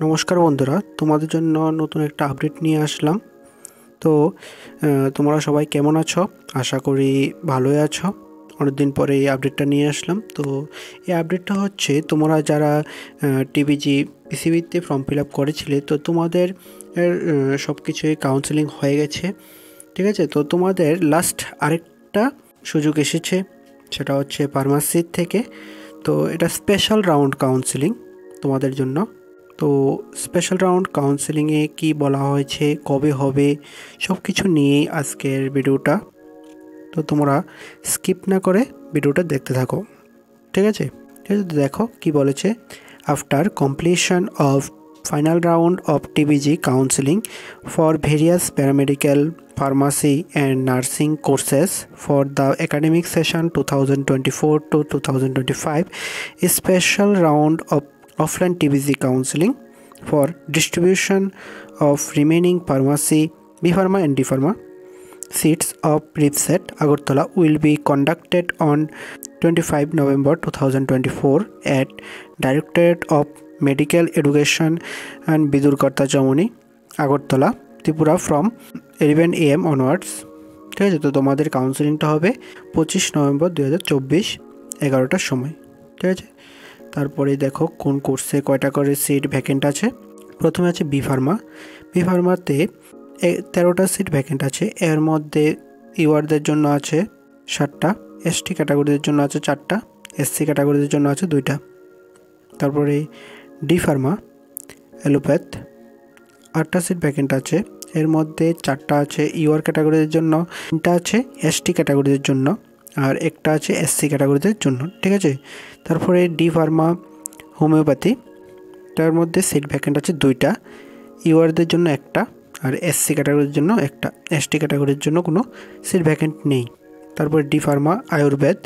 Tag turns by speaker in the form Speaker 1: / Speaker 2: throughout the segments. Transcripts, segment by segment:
Speaker 1: নমস্কার বন্ধুরা, তোমাদের জন্য নতুন একটা আপডেট নিয়ে আসলাম। তো তোমরা সবাই কেমন আছো? আশা করি ভালোই আছো। অনেকদিন পরে এই আপডেটটা নিয়ে আসলাম। তো এই আপডেটটা হচ্ছে, তোমরা যারা টিবিজি পিসিবিতে ফর্ম ফিল আপ করেছিলে, তো তোমাদের সব কিছুই কাউন্সেলিং হয়ে গেছে, ঠিক আছে। তো তোমাদের লাস্ট আরেকটা সুযোগ এসেছে, সেটা হচ্ছে ফার্মাসির থেকে। তো এটা স্পেশাল রাউন্ড কাউন্সেলিং তোমাদের জন্য। তো স্পেশাল রাউন্ড কাউন্সেলিংয়ে কি বলা হয়েছে, কবে হবে, সব কিছু নিয়েই আজকের ভিডিওটা। তো তোমরা স্কিপ না করে ভিডিওটা দেখতে থাকো, ঠিক আছে। ঠিক আছে, দেখো কি বলেছে। After completion of final round of TBG counselling for various paramedical pharmacy and nursing courses for the academic session 2024 to 2025, a special round of offline TBC counseling for distribution of remaining pharmacy, B-Pharma and D-Pharma seats of RIPSET Agartala will be conducted on 25 November 2024 at Directorate of Medical Education and Bidurkarta Jamuni, Agartala, Tripura from 11 AM onwards, ঠিক আছে। তো তোমাদের কাউন্সেলিংটা হবে 25 November 2024 11টার সময়, ঠিক আছে। তারপরে দেখো কোন কোর্সে কয়টা করে সিট ভ্যাকেন্ট আছে। প্রথমে আছে বি ফার্মাতে 13টা সিট ভ্যাকেন্ট আছে। এর মধ্যে ইউআরদের জন্য আছে 7টা, এসটি ক্যাটাগরিদের জন্য আছে 4টা, এসসি ক্যাটাগরিদের জন্য আছে 2টা। তারপরে ডি ফার্মা অ্যালোপ্যাথ 8টা সিট ভ্যাকেন্ট আছে। এর মধ্যে 4টা আছে ইউআর ক্যাটাগরিদের জন্য, 3টা আছে এসটি ক্যাটাগরিদের জন্য, আর একটা আছে এসসি ক্যাটাগরিদের জন্য, ঠিক আছে। তারপরে ডি ফার্মা হোমিওপ্যাথি, তার মধ্যে সিট ভ্যাকেন্ট আছে 2টা, ইউআরদের জন্য একটা, আর এসসি ক্যাটাগরির জন্য একটা, এসটি ক্যাটাগরির জন্য কোনো সিট ভ্যাকেন্ট নেই। তারপরে ডি ফার্মা আয়ুর্বেদ,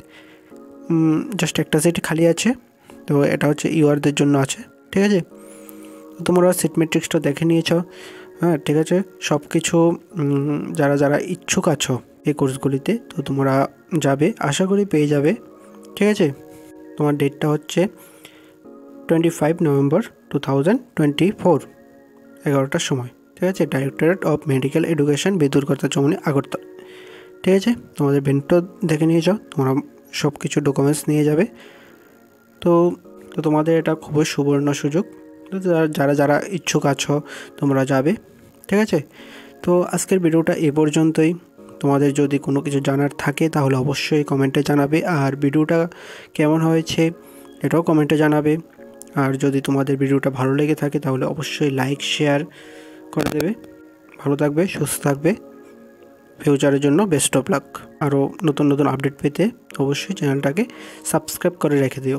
Speaker 1: জাস্ট একটা সিট খালি আছে, তো এটা হচ্ছে ইউআরদের জন্য আছে, ঠিক আছে। তোমরা সিট ম্যাট্রিক্সটা দেখে নিয়েছো, হ্যাঁ, ঠিক আছে। সব কিছু যারা যারা ইচ্ছুক আছো এই কোর্সগুলিতে, তো তোমরা যাবে, আশা করি পেয়ে যাবে, ঠিক আছে। তোমার ডেটটা হচ্ছে 25 নভেম্বর 2024 11টার সময়, ঠিক আছে। Directorate of medical education, Bidurkarta Chowmuhani, Agartala, ঠিক আছে। তোমাদের ভেন্টটা দেখে নিয়ে যাও, তোমরা সব কিছু ডকুমেন্টস নিয়ে যাবে। তো তোমাদের এটা খুবই সুবর্ণ সুযোগ। তো যারা যারা ইচ্ছুক আছো তোমরা যাবে, ঠিক আছে। তো আজকের ভিডিওটা এ পর্যন্তই। তোমাদের যদি কোনো কিছু জানার থাকে তাহলে অবশ্যই কমেন্টে জানাবে, আর ভিডিওটা কেমন হয়েছে এটাও কমেন্টে জানাবে। আর যদি তোমাদের ভিডিওটা ভালো লেগে থাকে তাহলে অবশ্যই লাইক শেয়ার করে দেবে। ভালো থাকবে, সুস্থ থাকবে, ফিউচারের জন্য বেস্ট অফ লাক। আরও নতুন নতুন আপডেট পেতে অবশ্যই চ্যানেলটাকে সাবস্ক্রাইব করে রেখে দিও।